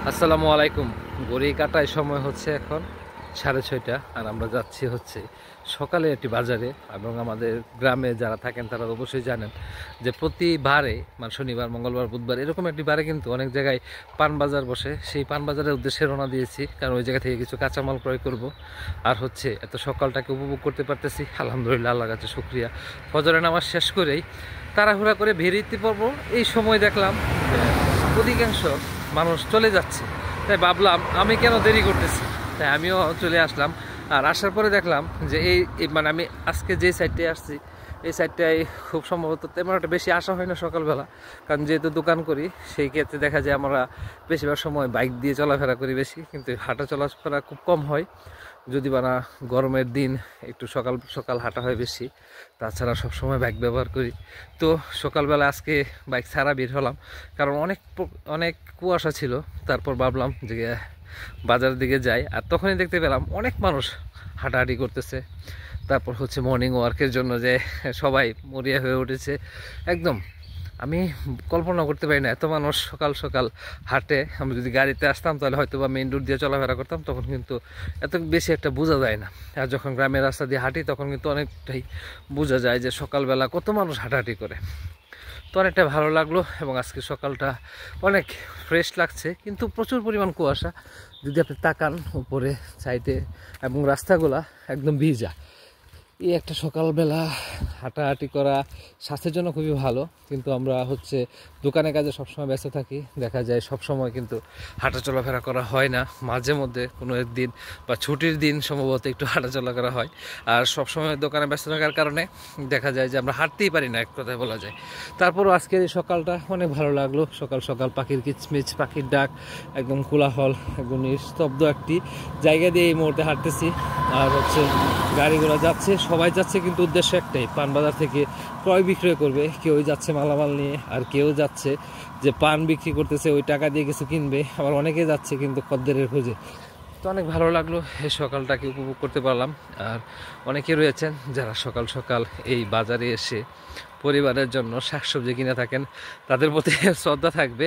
আসসালামু আলাইকুম। ঘড়ি কাটায় সময় হচ্ছে এখন 6:30, আর আমরা যাচ্ছি হচ্ছে সকালে একটি বাজারে। এবং আমাদের গ্রামে যারা থাকেন তারা অবশ্যই জানেন যে প্রতিবারে মানে শনিবার, মঙ্গলবার, বুধবার এরকম একটি বারে কিন্তু অনেক জায়গায় পান বাজার বসে। সেই পান বাজারের উদ্দেশ্যে রওনা দিয়েছি, কারণ ওই জায়গা থেকে কিছু কাঁচামাল ক্রয় করব। আর হচ্ছে এত সকালটাকে উপভোগ করতে পারতেছি, আলহামদুলিল্লাহ, আল্লাহর কাছে শুকরিয়া। ফজরের নামাজ শেষ করেই তাড়াহুড়া করে বেরিয়ে পড়ব। এই সময় দেখলাম অধিকাংশ মানুষ চলে যাচ্ছে, তাই ভাবলাম আমি কেন দেরি করতেছি, তাই আমিও চলে আসলাম। আর আসার পরে দেখলাম যে মানে আমি আজকে যে সাইডটায় আসছি এই সাইডটায় খুব সম্ভবত তেমন একটা বেশি আসা হয় না সকালবেলা, কারণ যেহেতু দোকান করি সেই ক্ষেত্রে দেখা যায় আমরা বেশিরভাগ সময় বাইক দিয়ে চলাফেরা করি বেশি, কিন্তু হাঁটা চলাফেরা খুব কম হয়। যদি বা না গরমের দিন একটু সকাল সকাল হাঁটা হয় বেশি, তাছাড়া সবসময় বাইক ব্যবহার করি। তো সকালবেলা আজকে বাইক ছাড়া বের হলাম, কারণ অনেক কুয়াশা ছিল। তারপর ভাবলাম যে বাজারের দিকে যাই, আর তখনই দেখতে পেলাম অনেক মানুষ হাঁটাহাঁটি করতেছে। তারপর হচ্ছে মর্নিং ওয়ার্কের জন্য যে সবাই মরিয়া হয়ে উঠেছে একদম। আমি কল্পনা করতে পারি না এত মানুষ সকাল সকাল হাঁটে। আমি যদি গাড়িতে আসতাম তাহলে হয়তো বা মেইন রোড দিয়ে চলাফেরা করতাম, তখন কিন্তু এত বেশি একটা বোঝা যায় না। আর যখন গ্রামের রাস্তা দিয়ে হাঁটি তখন কিন্তু অনেকটাই বোঝা যায় যে সকালবেলা কত মানুষ হাঁটাহাঁটি করে। তো অনেকটা ভালো লাগলো, এবং আজকে সকালটা অনেক ফ্রেশ লাগছে, কিন্তু প্রচুর পরিমাণ কুয়াশা। যদি আপনি তাকান উপরে সাইডে, এবং রাস্তাগুলা একদম ভিজা। এই একটা সকালবেলা হাঁটাহাঁটি করা স্বাস্থ্যের জন্য খুবই ভালো, কিন্তু আমরা হচ্ছে দোকানে কাজে সবসময় ব্যস্ত থাকি, দেখা যায় সবসময় কিন্তু হাঁটা চলাফেরা করা হয় না। মাঝে মধ্যে কোনো একদিন বা ছুটির দিন সম্ভবত একটু হাঁটা চলা করা হয়। আর সবসময় দোকানে ব্যস্ত থাকার কারণে দেখা যায় যে আমরা হাঁটতেই পারি না, এক কথায় বলা যায়। তারপরও আজকের এই সকালটা অনেক ভালো লাগলো। সকাল সকাল পাখির কিচমিচ, পাখির ডাক, একদম কোলাহল, একদম নিস্তব্ধ একটি জায়গা দিয়ে এই মুহূর্তে হাঁটতেছি। আর হচ্ছে গাড়িগুলো যাচ্ছে, সবাই যাচ্ছে, কিন্তু উদ্দেশ্য একটাই, পান বাজার থেকে ক্রয় বিক্রয় করবে। কেউ যাচ্ছে মালামাল নিয়ে, আর কেউ যাচ্ছে যে পান বিক্রি করতেছে ওই টাকা দিয়ে কিছু কিনবে। আবার অনেকে যাচ্ছে কিন্তু খদ্দেরের খোঁজে। তো অনেক ভালো লাগলো এই সকালটাকে উপভোগ করতে পারলাম। আর অনেকে রয়েছেন যারা সকাল সকাল এই বাজারে এসে পরিবারের জন্য শাকসবজি কিনে থাকেন, তাদের প্রতি শ্রদ্ধা থাকবে।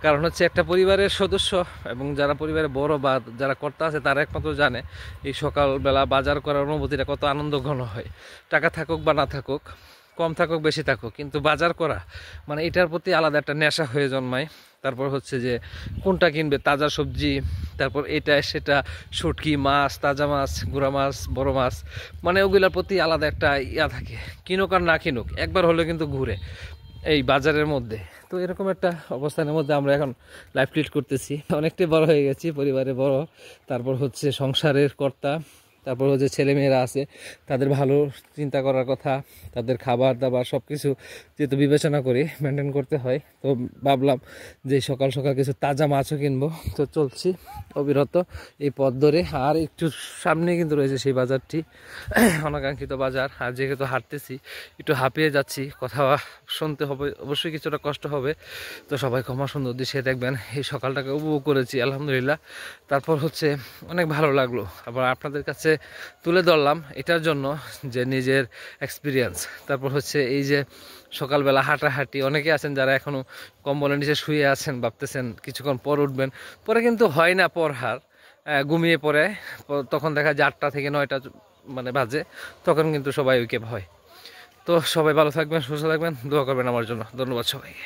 কারণ হচ্ছে একটা পরিবারের সদস্য এবং যারা পরিবারের বড় বা যারা কর্তা আছে তারা একমাত্র জানে এই সকালবেলা বাজার করার অনুভূতিটা কত আনন্দঘন হয়। টাকা থাকুক বা না থাকুক, কম থাকুক বেশি থাকুক, কিন্তু বাজার করা মানে এটার প্রতি আলাদা একটা নেশা হয়ে জন্মায়। তারপর হচ্ছে যে কোনটা কিনবে, তাজা সবজি, তারপর এটা সেটা, শুটকি মাছ, তাজা মাছ, গুঁড়া মাছ, বড় মাছ, মানে ওগুলোর প্রতি আলাদা একটা ইয়া থাকে। কিনুক আর না কিনুক, একবার হলেও কিন্তু ঘুরে এই বাজারের মধ্যে। তো এরকম একটা অবস্থানের মধ্যে আমরা এখন লাইফ লিড করতেছি। অনেকটাই বড় হয়ে গেছি, পরিবারে বড়, তারপর হচ্ছে সংসারের কর্তা, তারপর হচ্ছে ছেলেমেয়েরা আছে, তাদের ভালো চিন্তা করার কথা, তাদের খাবার দাবার সব কিছু যেহেতু বিবেচনা করি মেনটেন করতে হয়। তো ভাবলাম যে সকাল সকাল কিছু তাজা মাছও কিনবো। তো চলছি অবিরত এই পথ ধরে। আর একটু সামনে কিন্তু রয়েছে সেই বাজারটি, অনাকাঙ্ক্ষিত বাজার। আর যেহেতু হাঁটতেছি একটু হাঁপিয়ে যাচ্ছি, কথা শুনতে হবে, অবশ্যই কিছুটা কষ্ট হবে। তো সবাই ক্ষমা সুন্দর দৃশ্যে দেখবেন। এই সকালটাকে উপভোগ করেছি আলহামদুলিল্লাহ। তারপর হচ্ছে অনেক ভালো লাগলো। আবার আপনাদের কাছে তুলে ধরলাম এটার জন্য যে নিজের এক্সপিরিয়েন্স। তারপর হচ্ছে এই যে সকালবেলা হাঁটাহাঁটি, অনেকে আছেন যারা এখনও কম্বলের নিচে শুয়ে আছেন, ভাবতেছেন কিছুক্ষণ পর উঠবেন, পরে কিন্তু হয় না পরহার, ঘুমিয়ে পড়ে। তখন দেখা যায় 8টা থেকে 9টা মানে বাজে, তখন কিন্তু সবাই উইকেপ হয়। তো সবাই ভালো থাকবেন, সুস্থ থাকবেন, দোয়া করবেন আমার জন্য। ধন্যবাদ সবাইকে।